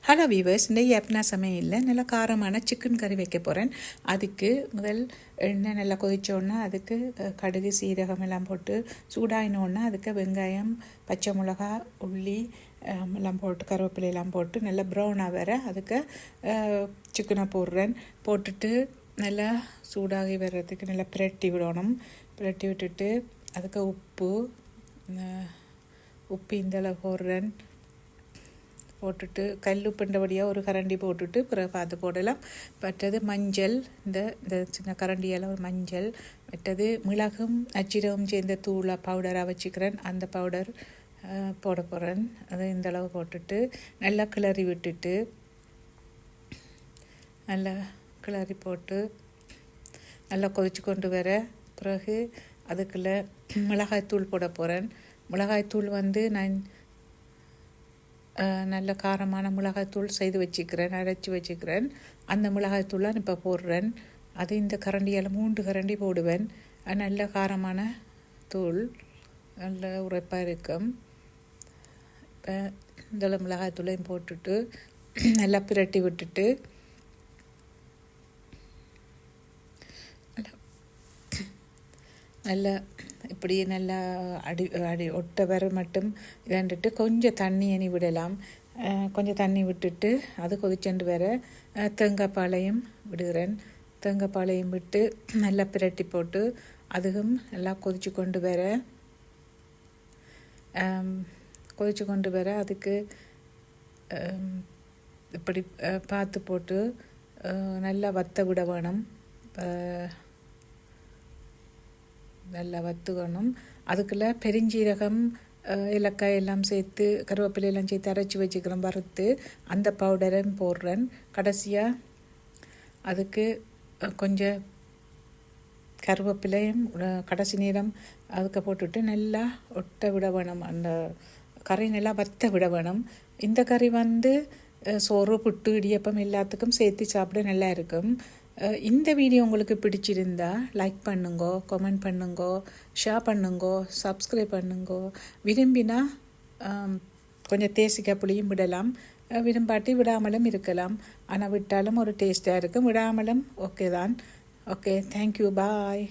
Hello viewers, இந்த யப்னா சமையலில் நல்ல காரமான சிக்கன் கறி வைக்க போகிறேன். அதுக்கு முதல் எண்ணெய் நல்லா கொதிச்சோன்னா அதுக்கு கடுகு சீரகம் எல்லாம் போட்டு சூடாயினோன்னா அதுக்கு வெங்காயம், பச்சை மிளகா, உள்ளி எல்லாம் போட்டு கருவேப்பிலை எல்லாம் போட்டு நல்லா ப்ரௌனாக வர அதுக்கு சிக்கனை போடுறேன். போட்டுட்டு நல்லா சூடாகி வர்றதுக்கு நல்லா பிரட்டி விடணும். பிரட்டி விட்டுட்டு அதுக்கு உப்பு இந்தளவு போடுறேன். போட்டுட்டு கல் உப்புண்டபடியாக ஒரு கரண்டி போட்டுட்டு பிறகு பார்த்து போடலாம். மற்றது மஞ்சள், இந்த சின்ன கரண்டியால் ஒரு மஞ்சள், மற்றது மிளகும் அச்சிரகம் சேர்ந்த தூளாக பவுடராக வச்சுக்கிறேன். அந்த பவுடர் போட போகிறேன். அதை இந்தளவு போட்டுட்டு நல்லா கிளறி விட்டுட்டு நல்லா கிளறி போட்டு நல்லா கொதிச்சு கொண்டு வர பிறகு அதுக்குள்ளே மிளகாய்த்தூள் போட போகிறேன். மிளகாய்த்தூள் நான் நல்ல காரமான மிளகாய்த்தூள் செய்து வச்சுக்கிறேன், அரைச்சி வச்சுக்கிறேன். அந்த மிளகாய்த்தூளாக இப்போ போடுறேன். அது இந்த கரண்டியால் 3 கரண்டி போடுவேன். நல்ல காரமான தூள், நல்ல உரைப்பாக இருக்கும். இப்போ இந்த மிளகாய்த்தூளையும் போட்டுட்டு நல்லா பிரட்டி விட்டுட்டு நல்லா இப்படி நல்லா அடி ஒட்ட வர மட்டும் இதாண்டுட்டு கொஞ்சம் தண்ணி அணி விடலாம். கொஞ்சம் தண்ணி விட்டுட்டு அது கொதிச்சண்டு வர தேங்காய் பாலையும் விடுகிறேன். தேங்காய் பாலையும் விட்டு நல்லா பிரட்டி போட்டு அதுவும் நல்லா கொதிச்சு கொண்டு வர அதுக்கு இப்படி பார்த்து போட்டு நல்லா வத்த விட வேணும். நல்லா வத்துக்கணும். அதுக்குள்ளே பெருஞ்சீரகம், ஏலக்காய் எல்லாம் சேர்த்து கருவேப்பிலை எல்லாம் சேர்த்து அரைச்சி வச்சுக்கிறேன் வறுத்து. அந்த பவுடரையும் போடுறேன். கடைசியாக அதுக்கு கொஞ்சம் கருவேப்பிலையும் கடைசி நேரம் அதுக்கு போட்டுட்டு நல்லா ஒட்ட விட வேணும். அந்த கறி நல்லா வத்த விட வேணும். இந்த கறி சோறு, புட்டு, இடியப்பம் எல்லாத்துக்கும் சேர்த்து சாப்பிட நல்லா இருக்கும். இந்த வீடியோ உங்களுக்கு பிடிச்சிருந்தா லைக் பண்ணுங்கோ, கமெண்ட் பண்ணுங்கோ, ஷேர் பண்ணுங்கோ, சப்ஸ்கிரைப் பண்ணுங்கோ. விரும்பினா கொஞ்சம் தேசிக்காய் புளியும் விடலாம். விரும்பாட்டி விடாமலும் இருக்கலாம். ஆனால் விட்டாலும் ஒரு டேஸ்ட்டாக இருக்கும். விடாமலும் ஓகே தான். ஓகே, தேங்க்யூ, பாய்.